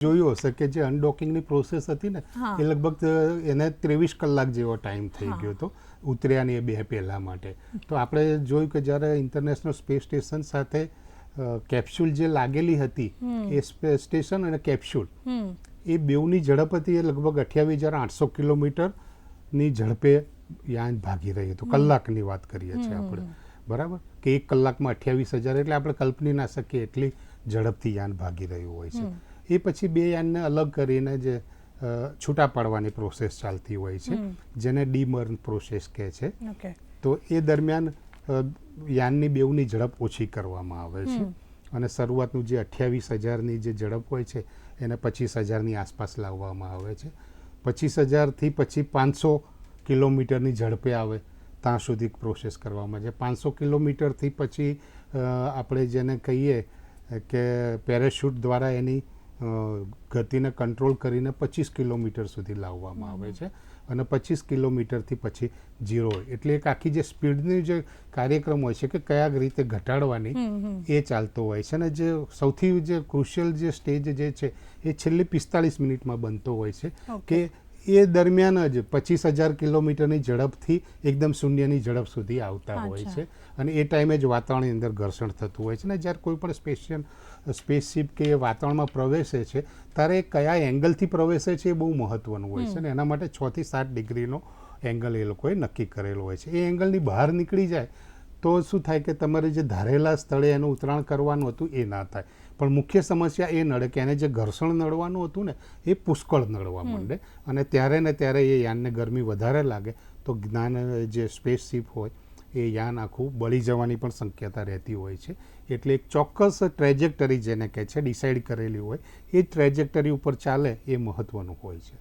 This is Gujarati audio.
જોયું હશે કે જે અનડોકિંગની પ્રોસેસ હતી ને એ લગભગ એને 23 કલાક જેવો ટાઈમ થઈ ગયો હતો ઉતર્યાની એ 2 પહેલા માટે. તો આપણે જોયું કે જ્યારે ઇન્ટરનેશનલ સ્પેસ સ્ટેશન સાથે કેપ્સ્યુલ જે લાગેલી હતી એ સ્પેસ સ્ટેશન અને કેપ્સ્યુલ એ બેઉની ઝડપ હતી એ લગભગ 28,800 કિલોમીટરની ઝડપે યાન ભાગી રહ્યું હતું. કલાકની વાત કરીએ છીએ આપણે, બરાબર, કે 1 કલાકમાં 28,000 એટલે આપણે કલ્પની ના શકીએ એટલી ઝડપથી યાન ભાગી રહ્યું હોય છે. એ પછી 2 યાનને અલગ કરીને જે છૂટા પાડવાની પ્રોસેસ ચાલતી હોય છે જેને ડીમર્ન પ્રોસેસ કહે છે. તો એ દરમિયાન યાનની બેઉની ઝડપ ઓછી કરવામાં આવે છે અને શરૂઆતનું જે 28,000ની જે ઝડપ હોય છે એને 25,000ની આસપાસ લાવવામાં આવે છે. 25,000થી પછી 500 કિલોમીટરની ઝડપે આવે ત્યાં સુધી પ્રોસેસ કરવામાં આવે છે. 500 કિલોમીટરથી પછી આપણે જેને કહીએ કે પેરાશૂટ દ્વારા એની ગતિને કંટ્રોલ કરીને 25 કિલોમીટર સુધી લાવવામાં આવે છે અને 25 કિલોમીટરથી પછી 0 એટલે એક આખી જે સ્પીડની જે કાર્યક્રમ હોય છે કે કયા રીતે ઘટાડવાની એ ચાલતો હોય છે. અને જે સૌથી જે ક્રુશિયલ જે સ્ટેજ જે છે એ છેલ્લી 45 મિનિટમાં બનતો હોય છે કે એ દરમિયાન જ 25,000 કિલોમીટરની ઝડપથી એકદમ શૂન્યની ઝડપ સુધી આવતા હોય છે અને એ ટાઈમે જ વાતાવરણની અંદર ઘર્ષણ થતું હોય છે. ને જ્યારે કોઈ પણ સ્પેસશિપ કે વાતાવરણમાં પ્રવેશે છે ત્યારે કયા એંગલથી પ્રવેશે છે એ બહુ મહત્ત્વનું હોય છે અને એના માટે 6 થી 7 ડિગ્રીનો એંગલ એ લોકોએ નક્કી કરેલો હોય છે. એ એંગલની બહાર નીકળી જાય તો શું થાય કે તમારે જે ધારેલા સ્થળે એનું ઉતરાણ કરવાનું હતું એ ના થાય. પણ મુખ્ય સમસ્યા એ નડે કે એને જે ઘર્ષણ નડવાનું હતું ને એ પુષ્કળ નડવા માંડે અને ત્યારે ને ત્યારે એ યાનને ગરમી વધારે લાગે તો જે સ્પેસશિપ હોય એ યાન આખું બળી જવાની પણ શક્યતા રહેતી હોય છે. એટલે એક ચોક્કસ ટ્રેજેક્ટરી જેને કહે છે ડિસાઇડ કરેલી હોય એ ટ્રેજેક્ટરી ઉપર ચાલે એ મહત્ત્વનું હોય છે.